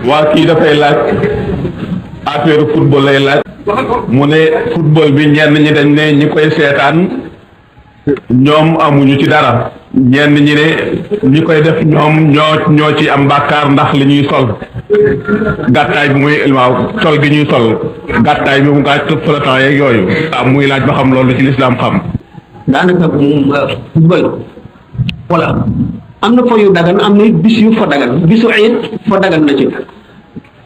waa kii dafay laaj affaire football lay laaj mu ne football bi ñenn ñi dañ ne ñi koy seetaan ñoom amuñu ci dara ñenn ñi ne ñi koy def ñoom ñoo ci am bàkkaar ndax li ñuy sol gàttaay bi muy waaw sol gi ñuy sol gàttaay bi mu gàtt flottant yeeg yooyu muy laaj ba xam loolu ci lislaam xam. daanaka football voilà am na fo yu dagan am na bis yu fa dagan bisu ayit fa dagan na ci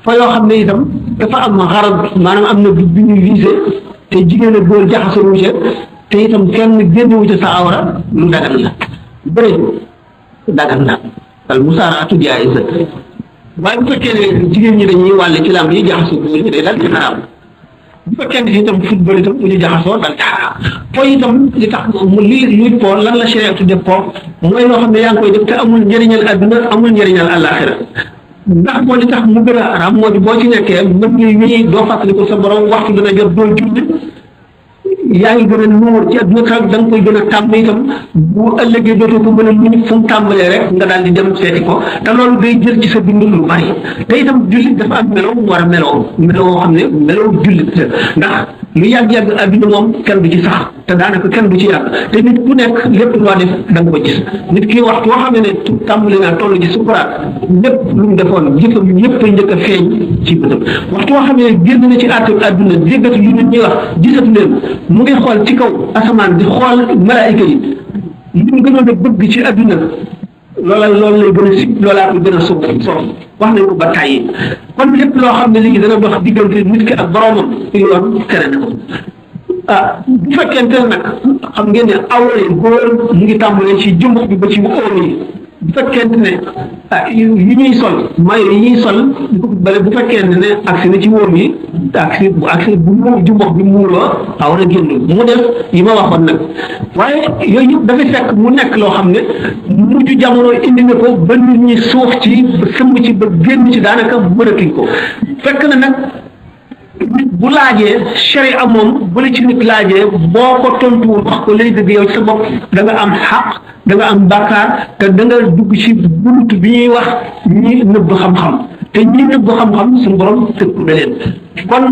fa yoo xam ne itam dafa am xarab maanaam am na bi ñu visé te jigéen ak góor jaxasoo wu ca te itam kenn génnewu ca sa awra lu dagan la bëri dagan na al musaaraatu jaa'iza waaye bu fekkee ne jigéen ñi dañuy wàlle ci làmb yi jaxasoo góor ñi day dal ci xaraam bu fekkee ne itam football itam bu ñu jaxasoo dal ci xaraam po itam li tax mu luy po lan la sharia tudde po mooy loo xam ne yaa ngi koy def te amul njëriñal adduna amul njëriñal àllaaxira ndax moo li tax mu gën a araam moo di boo ci nekkee mën ngay wéy doo fàttali ko sa borom waxtu dana jot doo julli yaa ngi gën a nuur ci adduna da nga koy gën a tàmm itam bu ëllëgee dootoo ko mën a muñ fu mu tàmbalee rek nga daal di dem seeti ko te loolu day jël ci sa dund lu bari te itam jullit dafa am meloo mu war a meloo xam ne meloo jullit la ndax lu yàgg-yàgg adduna moom kenn du ci sax te daanaka kenn du ci yàgg te nit ku nekk lépp loo def da nga ko gis nit ki waxtu woo xam ne tàmbali naa toll ci sukuraat lépp lu mu defoon jëfam ñëpp a njëkk a feeñ ci bëtam waxtu woo xam ne génn na ci àtte adduna déggatu li nit ñi wax gisatu leen mu ngi xool ci kaw asamaan di xool malaayika yi li mu gënoon a bëgg ci adduna loolu lay gën a si loolaa ko gën a suuf wax nañ ko ba tàyyi kon lépp loo xam ne léegi dana dox diggante nit ki ak boromam yoon tere na ko bu fekkente ne nag xam ngeen ne awra yi góor mu ngi tàmbalee ci jumbax bi ba ci óom yi bu fekkente ne yi ñuy sol mayo yi ñuy sol bale bu fekkente ne agsi na ci wóom yi agsi bu mu jumbax bi muuroo awra génn mu def yi ma waxoon nag waaye yooyu yëpp dafay fekk mu nekk loo xam ne mujj jamono indi na ko ba nit ñi suuf ci ba sëmb ci ba génn ci daanaka mënatuñ ko fekk na nag nit bu laajee sharia moom bu la ci nit laajee boo ko tontuwul wax ko lay dëgg yow ci sa bopp da nga am xaq da nga am bàkkaar te da nga dugg ci bunt bi ñuy wax ñi nëbb xam-xam te ñi nëbb xam-xam suñu borom tëkku na leen kon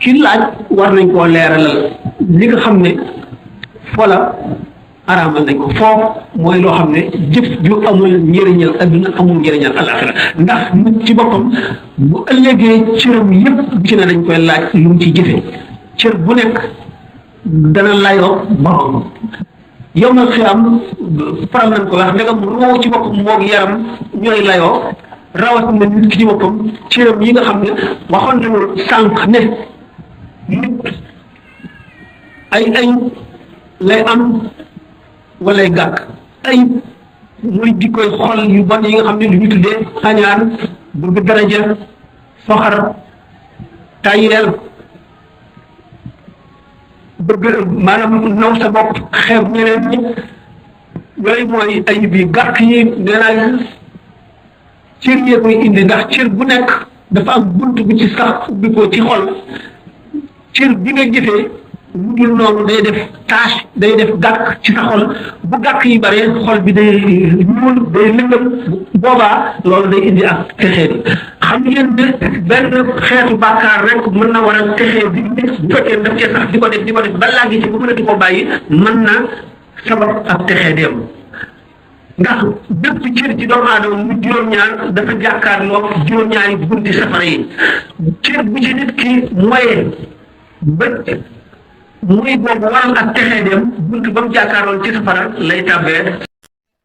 ki laaj war nañ koo leeralal li nga xam ne foola araamal nañ ko foofu mooy loo xam ne jëf ju amul njëriñal adduna amul njëriñal alaxira ndax nit ci boppam bu ëllëgee cëram yépp bu ci ne dañ koy laaj lu mu ci jëfe cër bu nekk dana layoo borom yow nag xiyam faral nañ ko wax ndegam roo ci boppam moog yaram ñooy layoo rawat na nit ki ci boppam cëram yi nga xam ne waxoon nañu sànq ne nit ay lay am walay gàkk ay muy di koy xol yu bon yi nga xam ne lu ñu tuddee xañaan bëgg daraja soxar tayeel bëgg maanaam naw sa bopp xeeb ñeneen ñi yooyu mooy ay bi gàkk yi nee naa cër yee koy indi ndax cër bu nekk dafa am bunt bu ci sax ubbi ko ci xol cër bi nga jëfee lu dul noonu day def tâche day def gàkk ci sa xol bu gàkk yi bare xol bi day ñuul day lëndëm boobaa loolu day indi ak texee di xam ngeen ne benn xeetu bàkkaar rek mën na war a texee di bu fekkee daf cee sax di ko def ba làggi ci bu mën a di ko bàyyi mën na sabab ak texee dem ndax bépp cër ci doomu aadama mu juróom-ñaar dafa jàkkaarloo juróom-ñaari bunti safara yi cër bu ci nit ki moyee ba muy boobu waral ak texee dem bunt ba mu jàkkaaroon ci safara lay tàbbee.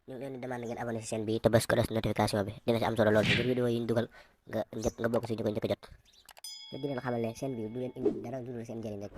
ñu ngi leen di demande ngeen abonné ci chaîne bi te bës ko def notification bi dina ci am solo lool ngir vidéo yi ñu dugal nga bokk ci ñu ko njëkk a jot te di leen xamal ne chaîne bi du leen indi dara lu dul seen njëriñ rek.